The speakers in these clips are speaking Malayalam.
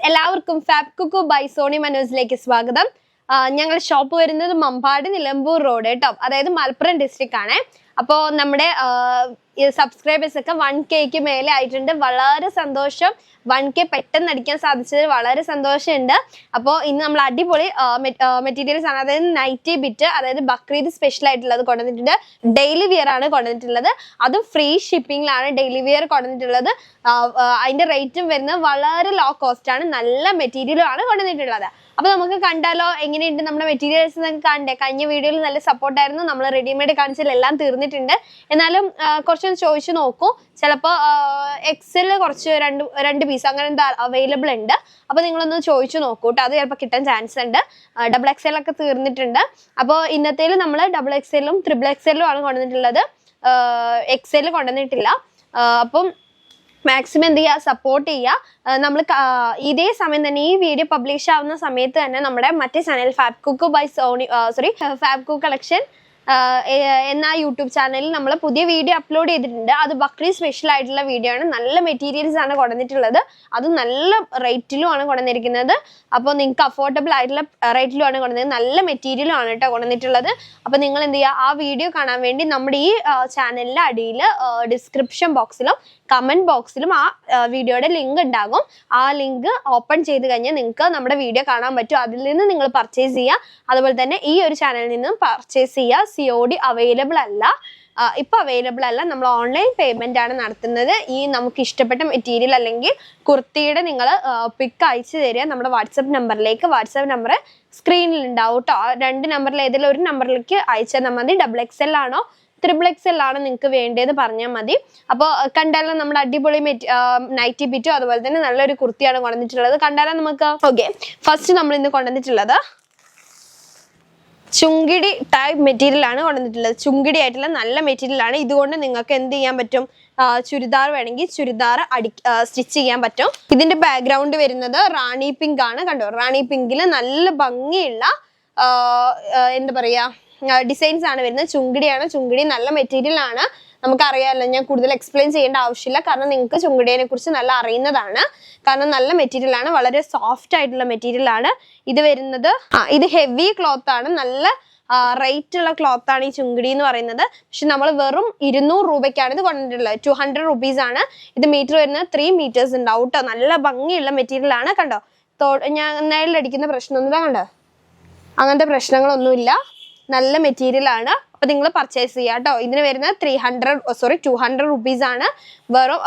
എല്ലാവർക്കും ഫാബ് കുക്കു ബൈ സോണി മനോജിലേക്ക് സ്വാഗതം. ഞങ്ങൾ ഷോപ്പ് വരുന്നത് മമ്പാട് നിലമ്പൂർ റോഡ് കേട്ടോ, അതായത് മലപ്പുറം ഡിസ്ട്രിക്ട് ആണ്. അപ്പോൾ നമ്മുടെ സബ്സ്ക്രൈബേഴ്സ് ഒക്കെ 1K മേലെ ആയിട്ടുണ്ട്. വളരെ സന്തോഷം. 1K പെട്ടെന്ന് അടിക്കാൻ സാധിച്ചത് വളരെ സന്തോഷമുണ്ട്. അപ്പോൾ ഇന്ന് നമ്മൾ അടിപൊളി മെറ്റീരിയൽസ് ആണ്, അതായത് നൈറ്റി ബിറ്റ്, അതായത് ബക്രീദ് സ്പെഷ്യൽ ആയിട്ടുള്ളത് കൊണ്ടുവന്നിട്ടുണ്ട്. ഡെയിലി വിയർ ആണ് കൊണ്ടുവന്നിട്ടുള്ളത്, അതും ഫ്രീ ഷിപ്പിംഗിലാണ് ഡെയിലി വിയർ കൊണ്ടുവന്നിട്ടുള്ളത്. അതിന്റെ റേറ്റും വരുന്നത് വളരെ ലോ കോസ്റ്റ് ആണ്. നല്ല മെറ്റീരിയലും ആണ് കൊണ്ടുവന്നിട്ടുള്ളത്. അപ്പൊ നമുക്ക് കണ്ടാലോ എങ്ങനെയുണ്ട് നമ്മുടെ മെറ്റീരിയൽസ് എന്നൊക്കെ കണ്ടേ. കഴിഞ്ഞ വീഡിയോയിൽ നല്ല സപ്പോർട്ടായിരുന്നു. നമ്മൾ റെഡിമെയ്ഡ് കാണിച്ചാൽ എല്ലാം തീർന്നിട്ടുണ്ട്. എന്നാലും കുറച്ചൊന്ന് ചോദിച്ചു നോക്കൂ. ചിലപ്പോൾ എക്സൽ കുറച്ച് രണ്ട് പീസ് അങ്ങനെ എന്താ അവൈലബിൾ ഉണ്ട്. അപ്പൊ നിങ്ങളൊന്ന് ചോദിച്ചു നോക്കൂ കേട്ടോ, അത് ചിലപ്പോൾ കിട്ടാൻ ചാൻസ് ഉണ്ട്. XXL ഒക്കെ തീർന്നിട്ടുണ്ട്. അപ്പോൾ ഇന്നത്തേൽ നമ്മൾ XXL-ഉം XXL-ഉം ആണ് കൊണ്ടുവന്നിട്ടുള്ളത്. XL കൊണ്ടുവന്നിട്ടില്ല. അപ്പം മാക്സിമം എന്ത് ചെയ്യുക, സപ്പോർട്ട് ചെയ്യുക. നമ്മൾ ഇതേ സമയം തന്നെ ഈ വീഡിയോ പബ്ലിഷ് ആവുന്ന സമയത്ത് തന്നെ നമ്മുടെ മറ്റേ channel fab cook by Soni fab cook collection എന്ന യൂട്യൂബ് ചാനലിൽ നമ്മൾ പുതിയ വീഡിയോ അപ്ലോഡ് ചെയ്തിട്ടുണ്ട്. അത് ബക്രീദ് സ്പെഷ്യൽ ആയിട്ടുള്ള വീഡിയോ ആണ്. നല്ല മെറ്റീരിയൽസ് ആണ് കൊണ്ടുവന്നിട്ടുള്ളത്, അത് നല്ല റേറ്റിലും ആണ് കൊണ്ടുവന്നിരിക്കുന്നത്. അപ്പോൾ നിങ്ങൾക്ക് അഫോർഡബിൾ ആയിട്ടുള്ള റേറ്റിലും ആണ് കൊണ്ടുവന്നത്. നല്ല മെറ്റീരിയലും ആണ് കേട്ടോ കൊണ്ടുവന്നിട്ടുള്ളത്. അപ്പോൾ നിങ്ങൾ എന്ത് ചെയ്യുക, ആ വീഡിയോ കാണാൻ വേണ്ടി നമ്മുടെ ഈ ചാനലിൻ്റെ അടിയിൽ ഡിസ്ക്രിപ്ഷൻ ബോക്സിലും കമന്റ് ബോക്സിലും ആ വീഡിയോയുടെ ലിങ്ക് ഉണ്ടാകും. ആ ലിങ്ക് ഓപ്പൺ ചെയ്ത് കഴിഞ്ഞാൽ നിങ്ങൾക്ക് നമ്മുടെ വീഡിയോ കാണാൻ പറ്റും. അതിൽ നിന്ന് നിങ്ങൾ പർച്ചേസ് ചെയ്യുക. അതുപോലെ തന്നെ ഈ ഒരു ചാനലിൽ നിന്നും പർച്ചേസ് ചെയ്യുക. COD അവൈലബിൾ അല്ല, ഇപ്പൊ അവൈലബിൾ അല്ല. നമ്മൾ ഓൺലൈൻ പേയ്മെന്റ് ആണ് നടത്തുന്നത്. ഈ നമുക്ക് ഇഷ്ടപ്പെട്ട മെറ്റീരിയൽ അല്ലെങ്കിൽ കുർത്തിയുടെ നിങ്ങൾ പിക്ക് അയച്ചു തരിക നമ്മുടെ വാട്സപ്പ് നമ്പറിലേക്ക്. വാട്സപ്പ് നമ്പർ സ്ക്രീനിൽ ഉണ്ടാവും കേട്ടോ. 2 നമ്പറിൽ ഏതെങ്കിലും ഒരു നമ്പറിലേക്ക് അയച്ചാൽ മതി. XXL ആണോ XXL ആണ് നിങ്ങൾക്ക് വേണ്ടതെന്ന് പറഞ്ഞാൽ മതി. അപ്പോൾ കണ്ടാലോ നമ്മുടെ അടിപൊളി നൈറ്റി ബിറ്റും അതുപോലെ തന്നെ നല്ലൊരു കുർത്തിയാണ് കൊണ്ടുവന്നിട്ടുള്ളത്. കണ്ടാലോ നമുക്ക്. ഓക്കെ, ഫസ്റ്റ് നമ്മൾ ഇന്ന് കൊണ്ടുവന്നിട്ടുള്ളത് ചുങ്കിടി ടൈപ്പ് മെറ്റീരിയൽ ആണ് കൊണ്ടുവന്നിട്ടുള്ളത്. ചുങ്കിടി ആയിട്ടുള്ള നല്ല മെറ്റീരിയൽ ആണ്. ഇതുകൊണ്ട് നിങ്ങൾക്ക് എന്ത് ചെയ്യാൻ പറ്റും, ചുരിദാർ വേണമെങ്കിൽ ചുരിദാർ സ്റ്റിച്ച് ചെയ്യാൻ പറ്റും. ഇതിന്റെ ബാക്ക്ഗ്രൗണ്ട് വരുന്നത് റാണി പിങ്ക് ആണ്. കണ്ടോ, റാണി പിങ്കിൽ നല്ല ഭംഗിയുള്ള എന്താ പറയാ ഡിസൈൻസ് ആണ് വരുന്നത്. ചുങ്കിടിയാണ്. ചുങ്കിടി നല്ല മെറ്റീരിയൽ ആണ്. നമുക്കറിയാമല്ലോ, ഞാൻ കൂടുതൽ എക്സ്പ്ലെയിൻ ചെയ്യേണ്ട ആവശ്യമില്ല, കാരണം നിങ്ങൾക്ക് ചുങ്കിടിയെ കുറിച്ച് നല്ല അറിയുന്നതാണ്. കാരണം നല്ല മെറ്റീരിയൽ ആണ്, വളരെ സോഫ്റ്റ് ആയിട്ടുള്ള മെറ്റീരിയൽ ആണ് ഇത് വരുന്നത്. ഇത് ഹെവി ക്ലോത്ത് ആണ്, നല്ല റേറ്റ് ഉള്ള ക്ലോത്ത് ആണ് ഈ ചുങ്കിടി എന്ന് പറയുന്നത്. പക്ഷെ നമ്മൾ വെറും 200 രൂപയ്ക്കാണ് ഇത് കൊണ്ടിട്ടുള്ളത്. 200 rupees ആണ്. ഇത് മീറ്റർ വരുന്നത് 3 meters ഉണ്ടാവും കേട്ടോ. നല്ല ഭംഗിയുള്ള മെറ്റീരിയൽ ആണ്. കണ്ടോ, ഞാൻ നേരിലടിക്കുന്ന പ്രശ്നമൊന്നുമില്ല. കണ്ടോ, അങ്ങനത്തെ പ്രശ്നങ്ങളൊന്നുമില്ല. നല്ല മെറ്റീരിയൽ ആണ്. അപ്പൊ നിങ്ങൾ പർച്ചേസ് ചെയ്യാം കേട്ടോ. ഇതിന് വരുന്നത് 200 rupees ആണ്. വെറും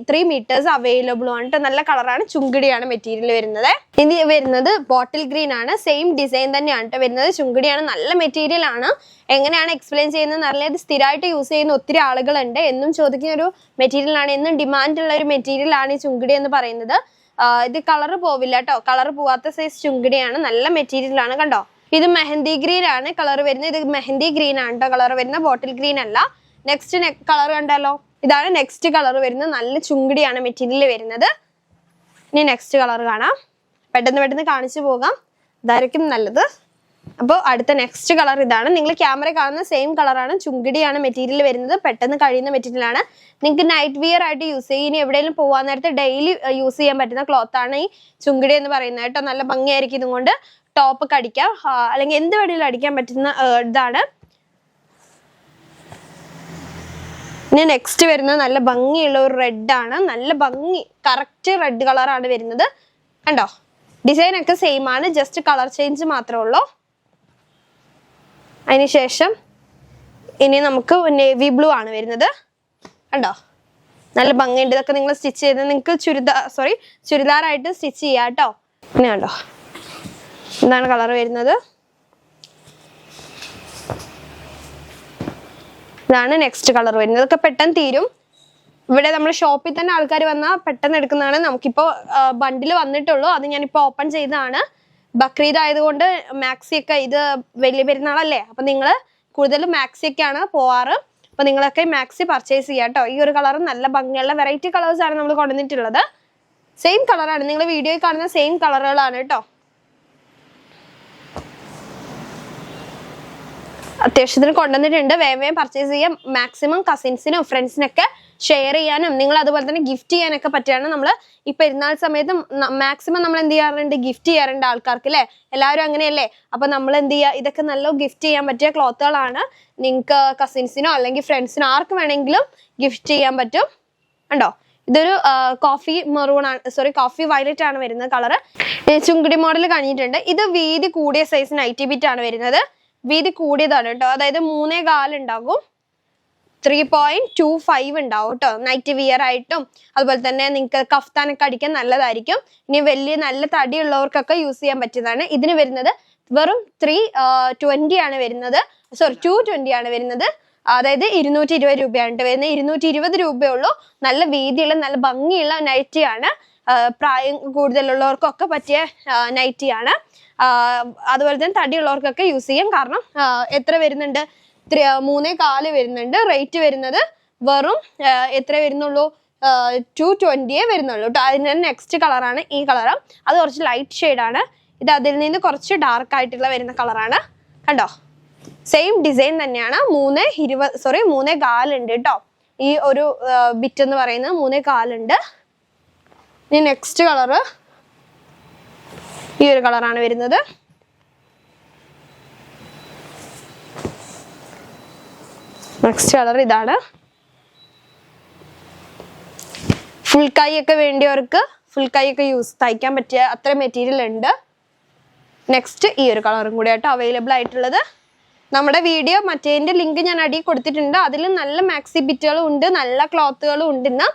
3 meters അവൈലബിൾ ആണ് കേട്ടോ. നല്ല കളറാണ്. ചുങ്കിടിയാണ് മെറ്റീരിയൽ വരുന്നത്. ഇനി വരുന്നത് ബോട്ടിൽ ഗ്രീൻ ആണ്. സെയിം ഡിസൈൻ തന്നെയാണ് കേട്ടോ വരുന്നത്. ചുങ്കിടിയാണ്. നല്ല മെറ്റീരിയൽ ആണ്. എങ്ങനെയാണ് എക്സ്പ്ലെയിൻ ചെയ്യുന്നത് അറിയില്ല. ഇത് സ്ഥിരമായിട്ട് യൂസ് ചെയ്യുന്ന ഒത്തിരി ആളുകളുണ്ട്. എന്നും ചോദിക്കുന്ന ഒരു മെറ്റീരിയൽ ആണ്. എന്നും ഡിമാൻഡ് ഉള്ള ഒരു മെറ്റീരിയൽ ആണ് ഈ ചുങ്കിടി എന്ന് പറയുന്നത്. ഇത് കളർ പോവില്ല കേട്ടോ. കളർ പോവാത്ത സൈസ് ചുങ്കിടിയാണ്. നല്ല മെറ്റീരിയൽ ആണ്. കണ്ടോ, ഇത് മെഹന്തി ഗ്രീൻ ആണ് കളർ വരുന്നത്. ഇത് മെഹന്തി ഗ്രീൻ ആണ് കേട്ടോ കളർ വരുന്നത്, ബോട്ടിൽ ഗ്രീൻ അല്ല. നെക്സ്റ്റ് കളർ കണ്ടാലോ, ഇതാണ് നെക്സ്റ്റ് കളർ വരുന്നത്. നല്ല ചുങ്കിടിയാണ് മെറ്റീരിയൽ വരുന്നത്. ഇനി നെക്സ്റ്റ് കളർ കാണാം. പെട്ടെന്ന് കാണിച്ചു പോകാം, ഇതായിരിക്കും നല്ലത്. അപ്പോൾ അടുത്ത നെക്സ്റ്റ് കളർ ഇതാണ്. നിങ്ങൾ ക്യാമറ കാണുന്ന സെയിം കളറാണ്. ചുങ്കിടിയാണ് മെറ്റീരിയൽ വരുന്നത്. പെട്ടെന്ന് കഴിയുന്ന മെറ്റീരിയൽ ആണ്. നിങ്ങൾക്ക് നൈറ്റ് വിയർ ആയിട്ട് യൂസ് ചെയ്യും. ഇനി എവിടെയെങ്കിലും പോകാൻ നേരത്തെ ഡെയിലി യൂസ് ചെയ്യാൻ പറ്റുന്ന ക്ലോത്ത് ആണ് ഈ ചുങ്കിടി എന്ന് പറയുന്നത് കേട്ടോ. നല്ല ഭംഗിയായിരിക്കും. ഇതുകൊണ്ട് ടോപ്പ് ഒക്കെ അടിക്കാം, അല്ലെങ്കിൽ എന്ത് വേണമെങ്കിലും അടിക്കാൻ പറ്റുന്ന ഇതാണ്. ഇനി നെക്സ്റ്റ് വരുന്നത് നല്ല ഭംഗിയുള്ള ഒരു റെഡ് ആണ്. നല്ല ഭംഗി, കറക്റ്റ് റെഡ് കളറാണ് വരുന്നത്. കണ്ടോ, ഡിസൈൻ ഒക്കെ സെയിം ആണ്, ജസ്റ്റ് കളർ ചേഞ്ച് മാത്രമേ ഉള്ളൂ. അതിനുശേഷം ഇനി നമുക്ക് നേവി ബ്ലൂ ആണ് വരുന്നത്. കണ്ടോ, നല്ല ഭംഗിയുണ്ട്. ഇതൊക്കെ നിങ്ങൾ സ്റ്റിച്ച് ചെയ്ത് നിങ്ങൾക്ക് ചുരിദാറായിട്ട് സ്റ്റിച്ച് ചെയ്യാം കേട്ടോ. ഇനി കണ്ടോ, എന്താണ് കളർ വരുന്നത്. ഇതാണ് നെക്സ്റ്റ് കളർ വരുന്നത്. ഇതൊക്കെ പെട്ടെന്ന് തീരും. ഇവിടെ നമ്മൾ ഷോപ്പിൽ തന്നെ ആൾക്കാർ വന്നാൽ പെട്ടെന്ന് എടുക്കുന്നതാണ്. നമുക്കിപ്പോൾ ബണ്ടിൽ വന്നിട്ടുള്ളൂ. അത് ഞാനിപ്പോൾ ഓപ്പൺ ചെയ്തതാണ്. ബക്രീദ് ആയതുകൊണ്ട് മാക്സി ഒക്കെ, ഇത് വലിയ പെരുന്നാളല്ലേ, അപ്പൊ നിങ്ങൾ കൂടുതൽ മാക്സി ഒക്കെയാണ് പോവാറ്. അപ്പൊ നിങ്ങളൊക്കെ മാക്സി പർച്ചേസ് ചെയ്യാം കേട്ടോ. ഈ ഒരു കളർ നല്ല ഭംഗിയുള്ള വെറൈറ്റി കളേഴ്സ് ആണ് നമ്മൾ കൊണ്ടുവന്നിട്ടുള്ളത്. സെയിം കളറാണ്, നിങ്ങൾ വീഡിയോയിൽ കാണുന്ന സെയിം കളറുകളാണ് കേട്ടോ. അത്യാവശ്യത്തിന് കൊണ്ടുവന്നിട്ടുണ്ട്. വേഗം പർച്ചേസ് ചെയ്യാം. മാക്സിമം കസിൻസിനും ഫ്രണ്ട്സിനൊക്കെ ഷെയർ ചെയ്യാനും നിങ്ങൾ അതുപോലെ തന്നെ ഗിഫ്റ്റ് ചെയ്യാനൊക്കെ പറ്റിയാണ്. നമ്മൾ ഈ പെരുന്നാൾ സമയത്ത് മാക്സിമം നമ്മൾ എന്ത് ചെയ്യാറുണ്ട്, ഗിഫ്റ്റ് ചെയ്യാറുണ്ട് ആൾക്കാർക്ക് അല്ലേ, എല്ലാവരും അങ്ങനെയല്ലേ. അപ്പൊ നമ്മൾ എന്ത് ചെയ്യുക, ഇതൊക്കെ നല്ല ഗിഫ്റ്റ് ചെയ്യാൻ പറ്റിയ ക്ലോത്തുകളാണ്. നിങ്ങൾക്ക് കസിൻസിനോ അല്ലെങ്കിൽ ഫ്രണ്ട്സിനോ ആർക്ക് വേണമെങ്കിലും ഗിഫ്റ്റ് ചെയ്യാൻ പറ്റും. ഉണ്ടോ, ഇതൊരു കോഫി മെറൂൺ ആണ്, സോറി കോഫി വയലറ്റ് ആണ് വരുന്നത് കളറ്. ചുങ്കിടി മോഡൽ കഴിഞ്ഞിട്ടുണ്ട്. ഇത് വീതി കൂടിയ സൈസ് നൈറ്റി ബിറ്റ് ആണ് വരുന്നത്. വീതി കൂടിയതാണ് കേട്ടോ, അതായത് 3.25 ഉണ്ടാകും, 3.25 ഉണ്ടാവും കേട്ടോ. നൈറ്റ് വിയർ ആയിട്ടും അതുപോലെ തന്നെ നിങ്ങൾക്ക് കഫ്താനൊക്കെ അടിക്കാൻ നല്ലതായിരിക്കും. ഇനി വലിയ നല്ല തടിയുള്ളവർക്കൊക്കെ യൂസ് ചെയ്യാൻ പറ്റിയതാണ്. ഇതിന് വരുന്നത് വെറും 320 ആണ് വരുന്നത്, സോറി 220 ആണ് വരുന്നത്. അതായത് 220 രൂപയാണ് വരുന്നത്. 220 രൂപയുള്ളൂ. നല്ല വീതിയുള്ള നല്ല ഭംഗിയുള്ള നൈറ്റിയാണ്. പ്രായം കൂടുതലുള്ളവർക്കൊക്കെ പറ്റിയ നൈറ്റിയാണ്. അതുപോലെ തന്നെ തടിയുള്ളവർക്കൊക്കെ യൂസ് ചെയ്യാം. കാരണം എത്ര വരുന്നുണ്ട്, 3.25 വരുന്നുണ്ട്. റേറ്റ് വരുന്നത് വെറും എത്ര വരുന്നുള്ളൂ, 220 വരുന്നുള്ളൂ കേട്ടോ. അതിൻ്റെ നെക്സ്റ്റ് കളറാണ് ഈ കളറ്. അത് കുറച്ച് ലൈറ്റ് ഷെയ്ഡാണ്. ഇത് അതിൽ നിന്ന് കുറച്ച് ഡാർക്ക് ആയിട്ടുള്ള വരുന്ന കളറാണ്. കണ്ടോ, സെയിം ഡിസൈൻ തന്നെയാണ്. 3.25 ഉണ്ട് കേട്ടോ. ഈ ഒരു ബിറ്റ് എന്ന് പറയുന്നത് 3.25 ഉണ്ട്. ഇനി നെക്സ്റ്റ് കളറ് ഈ ഒരു കളറാണ് വരുന്നത്. നെക്സ്റ്റ് കളർ ഇതാണ്. ഫുൾ കൈ ഒക്കെ വേണ്ടിയവർക്ക് ഫുൾ കൈ ഒക്കെ തയ്ക്കാൻ പറ്റിയ അത്ര മെറ്റീരിയൽ ഉണ്ട്. നെക്സ്റ്റ് ഈ ഒരു കളറും കൂടി ആയിട്ട് അവൈലബിൾ ആയിട്ടുള്ളത്. നമ്മുടെ വീഡിയോ മറ്റേതിൻ്റെ ലിങ്ക് ഞാൻ അടിയിൽ കൊടുത്തിട്ടുണ്ട്. അതിൽ നല്ല മാക്സി ബിറ്റുകളും ഉണ്ട്, നല്ല ക്ലോത്തുകളും ഉണ്ട് ഇന്ന്.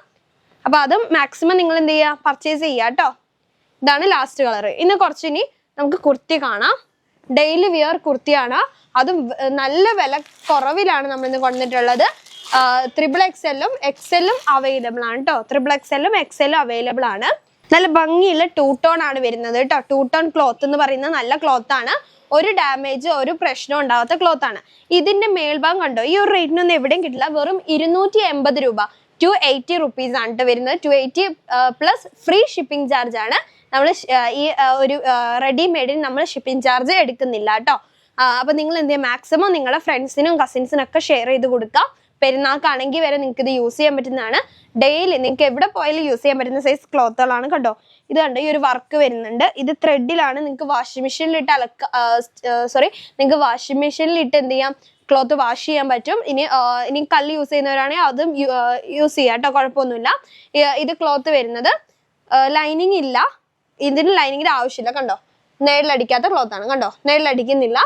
അപ്പോൾ അതും മാക്സിമം നിങ്ങൾ എന്ത് ചെയ്യുക, പർച്ചേസ് ചെയ്യുക കേട്ടോ. ഇതാണ് ലാസ്റ്റ് കളർ. ഇന്ന് കുറച്ചിനി നമുക്ക് കുർത്തി കാണാം. ഡെയിലി വിയർ കുർത്തിയാണ്. അതും നല്ല വില കുറവിലാണ് നമ്മൾ ഇന്ന് കൊണ്ടുവന്നിട്ടുള്ളത്. XXL-ഉം XL-ഉം അവൈലബിൾ ആണ് കേട്ടോ. XXL-ഉം XL-ഉം അവൈലബിൾ ആണ്. നല്ല ഭംഗിയുള്ള 2 ടോൺ ആണ് വരുന്നത് കേട്ടോ. 2 ടോൺ ക്ലോത്ത് എന്ന് പറയുന്നത് നല്ല ക്ലോത്ത് ആണ്. ഒരു ഡാമേജ് ഒരു പ്രശ്നം ഉണ്ടാവാത്ത ക്ലോത്ത് ആണ്. ഇതിന്റെ മേൽഭാഗം കണ്ടോ, ഈ ഒരു റേറ്റിനൊന്നും എവിടെയും കിട്ടില്ല. വെറും 280 രൂപ, 280 റുപ്പീസ് ആണ് കേട്ടോ വരുന്നത്. 280 പ്ലസ് ഫ്രീ ഷിപ്പിംഗ് ചാർജ് ആണ്. നമ്മൾ ഈ ഒരു റെഡിമെയ്ഡിന് നമ്മൾ ഷിപ്പിംഗ് ചാർജ് എടുക്കുന്നില്ല കേട്ടോ. അപ്പൊ നിങ്ങൾ എന്ത് ചെയ്യുക, മാക്സിമം നിങ്ങളുടെ ഫ്രണ്ട്സിനും കസിൻസിനും ഒക്കെ ഷെയർ ചെയ്ത് കൊടുക്കാം. പെരുന്നാൾക്കാണെങ്കിൽ വരെ നിങ്ങൾക്ക് ഇത് യൂസ് ചെയ്യാൻ പറ്റുന്നതാണ്. ഡെയിലി നിങ്ങൾക്ക് എവിടെ പോയാലും യൂസ് ചെയ്യാൻ പറ്റുന്ന സൈസ് ക്ലോത്തുകളാണ് കണ്ടോ. ഇത് കണ്ടോ, ഈ ഒരു വർക്ക് വരുന്നുണ്ട്. ഇത് ത്രെഡിലാണ്. നിങ്ങൾക്ക് വാഷിംഗ് മെഷീനിലിട്ട് നിങ്ങൾക്ക് വാഷിംഗ് മെഷീനിലിട്ട് എന്ത് ചെയ്യാം, ക്ലോത്ത് വാഷ് ചെയ്യാൻ പറ്റും. ഇനി കല്ല് യൂസ് ചെയ്യുന്നവരാണെങ്കിൽ അതും യൂസ് ചെയ്യാം കേട്ടോ, കുഴപ്പമൊന്നുമില്ല. ഇത് ക്ലോത്ത് വരുന്നത് ലൈനിങ് ഇല്ല. ഇതിന് ലൈനിങ്ങിന്റെ ആവശ്യമില്ല. കണ്ടോ, നേരിലടിക്കാത്ത ക്ലോത്താണ്. കണ്ടോ, നേരിലടിക്കുന്നില്ല.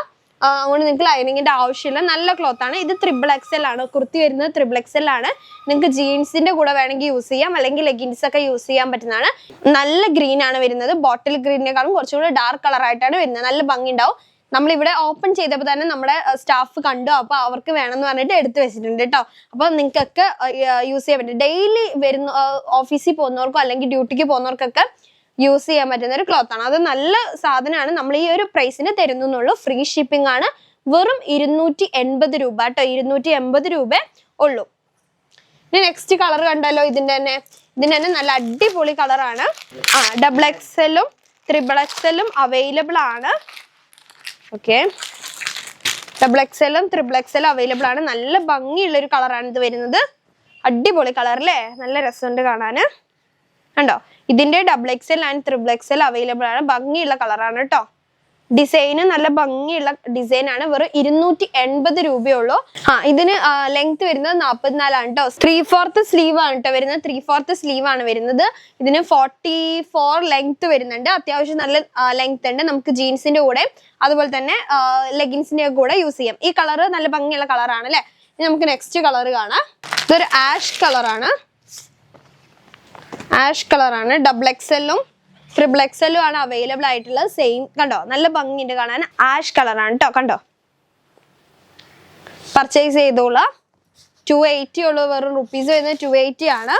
അതുകൊണ്ട് നിങ്ങൾക്ക് ലൈനിങ്ങിന്റെ ആവശ്യമില്ല. നല്ല ക്ലോത്താണ്. ഇത് XXL ആണ്. കുർത്തി വരുന്നത് XXL ആണ്. നിങ്ങൾക്ക് ജീൻസിന്റെ കൂടെ വേണമെങ്കിൽ യൂസ് ചെയ്യാം, അല്ലെങ്കിൽ ലെഗിൻസ് ഒക്കെ യൂസ് ചെയ്യാൻ പറ്റുന്നതാണ്. നല്ല ഗ്രീൻ ആണ് വരുന്നത്. ബോട്ടിൽ ഗ്രീനിനെക്കാളും കുറച്ചുകൂടി ഡാർക്ക് കളർ ആയിട്ടാണ് വരുന്നത്. നല്ല ഭംഗി ഉണ്ടാവും. നമ്മളിവിടെ ഓപ്പൺ ചെയ്തപ്പോൾ തന്നെ നമ്മുടെ സ്റ്റാഫ് കണ്ടു. അപ്പോൾ അവർക്ക് വേണമെന്ന് പറഞ്ഞിട്ട് എടുത്തു വെച്ചിട്ടുണ്ട് കേട്ടോ. അപ്പോൾ നിങ്ങൾക്കൊക്കെ യൂസ് ചെയ്യാൻ പറ്റും. ഡെയിലി വരുന്ന ഓഫീസിൽ പോകുന്നവർക്കോ അല്ലെങ്കിൽ ഡ്യൂട്ടിക്ക് പോകുന്നവർക്കൊക്കെ യൂസ് ചെയ്യാൻ പറ്റുന്ന ഒരു ക്ലോത്ത് ആണ്. അത് നല്ല സാധനമാണ്. നമ്മൾ ഈ ഒരു പ്രൈസിന് തരുന്നുള്ളൂ. ഫ്രീ ഷിപ്പിംഗ് ആണ്. വെറും 280 രൂപ കേട്ടോ. 280 രൂപ ഉള്ളൂ. ഇനി നെക്സ്റ്റ് കളർ കണ്ടല്ലോ. ഇതിന്റെ തന്നെ നല്ല അടിപൊളി കളറാണ്. XXL-ഉം XXL-ഉം അവൈലബിൾ ആണ്. ഓക്കെ, XXL-ഉം XXL അവൈലബിൾ ആണ്. നല്ല ഭംഗിയുള്ള ഒരു കളറാണ് ഇത് വരുന്നത്. അടിപൊളി കളർ അല്ലേ, നല്ല രസമുണ്ട് കാണാന്. കണ്ടോ, ഇതിന്റെ XXL ആൻഡ് XXL അവൈലബിൾ ആണ്. ഭംഗിയുള്ള കളറാണ് കേട്ടോ. ഡിസൈന് നല്ല ഭംഗിയുള്ള ഡിസൈൻ ആണ്. വെറും 280 രൂപയുള്ളൂ. ഇതിന് ലെങ്ത് വരുന്നത് 44 ആണ് കേട്ടോ. 3/4 സ്ലീവ് ആണ് കേട്ടോ വരുന്നത്. 3/4 സ്ലീവ് ആണ് വരുന്നത്. ഇതിന് 44 ലെങ്ത് വരുന്നുണ്ട്. അത്യാവശ്യം നല്ല ലെങ്ത് ഉണ്ട്. നമുക്ക് ജീൻസിന്റെ കൂടെ അതുപോലെ തന്നെ ലെഗിൻസിന്റെ കൂടെ യൂസ് ചെയ്യാം. ഈ കളറ് നല്ല ഭംഗിയുള്ള കളറാണ് അല്ലെ. ഇനി നമുക്ക് നെക്സ്റ്റ് കളർ കാണാം. ഇതൊരു ആഷ് കളറാണ്. ആഷ് കളറാണ്. XXL-ഉം XXL-ഉം ആണ് അവൈലബിൾ ആയിട്ടുള്ളത്. സെയിം കണ്ടോ, നല്ല ഭംഗിയുണ്ട് കാണാൻ. ആഷ് കളറാണ് കേട്ടോ. കണ്ടോ, പർച്ചേസ് ചെയ്തോളാം. 280 ഉള്ളൂ. വെറും റുപ്പീസ് വരുന്നത് 280 ആണ്.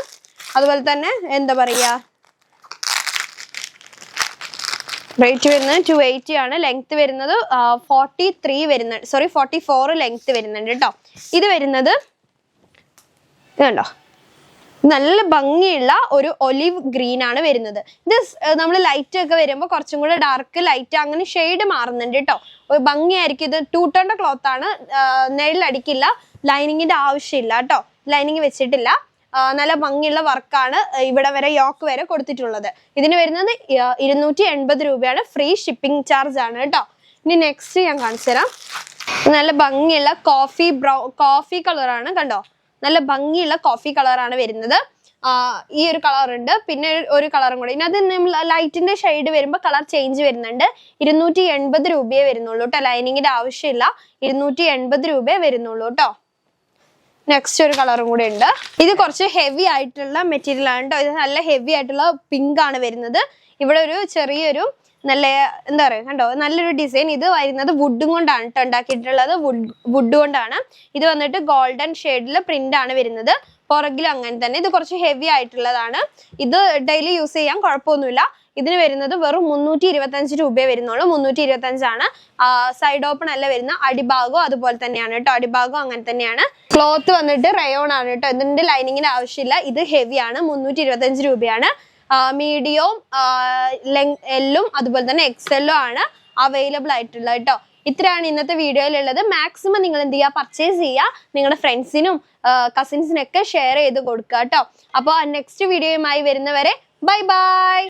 അതുപോലെ തന്നെ എന്താ പറയാ, റേറ്റ് വരുന്നത് 280 ആണ്. ലെങ്ത് വരുന്നത് 43 വരുന്നുണ്ട്, സോറി 44 ലെങ്ത് വരുന്നുണ്ട് കേട്ടോ. ഇത് വരുന്നത് ഇത് കണ്ടോ, നല്ല ഭംഗിയുള്ള ഒരു ഒലിവ് ഗ്രീൻ ആണ് വരുന്നത്. ഇത് നമ്മൾ ലൈറ്റ് ഒക്കെ വരുമ്പോൾ കുറച്ചും കൂടെ ഡാർക്ക് ലൈറ്റ് അങ്ങനെ ഷെയ്ഡ് മാറുന്നുണ്ട് കേട്ടോ. ഒരു ഭംഗിയായിരിക്കും. ഇത് 2 ടോണിന്റെ ക്ലോത്ത് ആണ്. നെഴിലടിക്കില്ല, ലൈനിങ്ങിന്റെ ആവശ്യമില്ല കേട്ടോ. ലൈനിങ് വെച്ചിട്ടില്ല. നല്ല ഭംഗിയുള്ള വർക്കാണ്. ഇവിടെ വരെ യോക്ക് വരെ കൊടുത്തിട്ടുള്ളത്. ഇതിന് വരുന്നത് 280 രൂപയാണ്. ഫ്രീ ഷിപ്പിംഗ് ചാർജ് ആണ് കേട്ടോ. ഇനി നെക്സ്റ്റ് ഞാൻ കാണിച്ചു തരാം. നല്ല ഭംഗിയുള്ള കോഫി കളറാണ്. കണ്ടോ, നല്ല ഭംഗിയുള്ള കോഫി കളറാണ് വരുന്നത്. ഈ ഒരു കളർ ഉണ്ട്, പിന്നെ ഒരു കളറും കൂടെ. ഇനി അത് ലൈറ്റിന്റെ ഷെയ്ഡ് വരുമ്പോൾ കളർ ചേഞ്ച് വരുന്നുണ്ട്. 280 രൂപയെ വരുന്നുള്ളൂ കേട്ടോ. ലൈനിങ്ങിന്റെ ആവശ്യമില്ല. 280 രൂപയെ വരുന്നുള്ളൂ കേട്ടോ. നെക്സ്റ്റ് ഒരു കളറും കൂടെ ഉണ്ട്. ഇത് കുറച്ച് ഹെവി ആയിട്ടുള്ള മെറ്റീരിയൽ ആണ് കേട്ടോ. ഇത് നല്ല ഹെവി ആയിട്ടുള്ള പിങ്ക് ആണ് വരുന്നത്. ഇവിടെ ഒരു ചെറിയൊരു നല്ല എന്താ പറയുക, കണ്ടോ, നല്ലൊരു ഡിസൈൻ. ഇത് വരുന്നത് വുഡും കൊണ്ടാണ് കേട്ടോ ഉണ്ടാക്കിയിട്ടുള്ളത്. വുഡ് കൊണ്ടാണ്. ഇത് വന്നിട്ട് ഗോൾഡൻ ഷെയ്ഡിൽ പ്രിന്റ് ആണ് വരുന്നത്. പുറകിലും അങ്ങനെ തന്നെ. ഇത് കുറച്ച് ഹെവി ആയിട്ടുള്ളതാണ്. ഇത് ഡെയിലി യൂസ് ചെയ്യാൻ കുഴപ്പമൊന്നുമില്ല. ഇതിന് വരുന്നത് വെറും 325 രൂപയെ വരുന്നുള്ളൂ. 325 ആണ്. സൈഡ് ഓപ്പൺ അല്ല വരുന്ന. അടിഭാഗവും അതുപോലെ തന്നെയാണ് കേട്ടോ. അടിഭാഗവും അങ്ങനെ തന്നെയാണ്. ക്ലോത്ത് വന്നിട്ട് റയോൺ ആണ് കേട്ടോ. ഇതിന്റെ ലൈനിങ്ങിന് ആവശ്യമില്ല. ഇത് ഹെവി ആണ്. 325 രൂപയാണ്. മീഡിയവും എല്ലും അതുപോലെ തന്നെ എക്സെല്ലും ആണ് അവൈലബിൾ ആയിട്ടുള്ളത് കേട്ടോ. ഇത്രയാണ് ഇന്നത്തെ വീഡിയോയിലുള്ളത്. മാക്സിമം നിങ്ങൾ എന്ത് ചെയ്യുക, പർച്ചേസ് ചെയ്യുക. നിങ്ങളുടെ ഫ്രണ്ട്സിനും കസിൻസിനൊക്കെ ഷെയർ ചെയ്ത് കൊടുക്കുക കേട്ടോ. അപ്പോൾ നെക്സ്റ്റ് വീഡിയോയുമായി വരുന്നവരെ ബൈ ബൈ.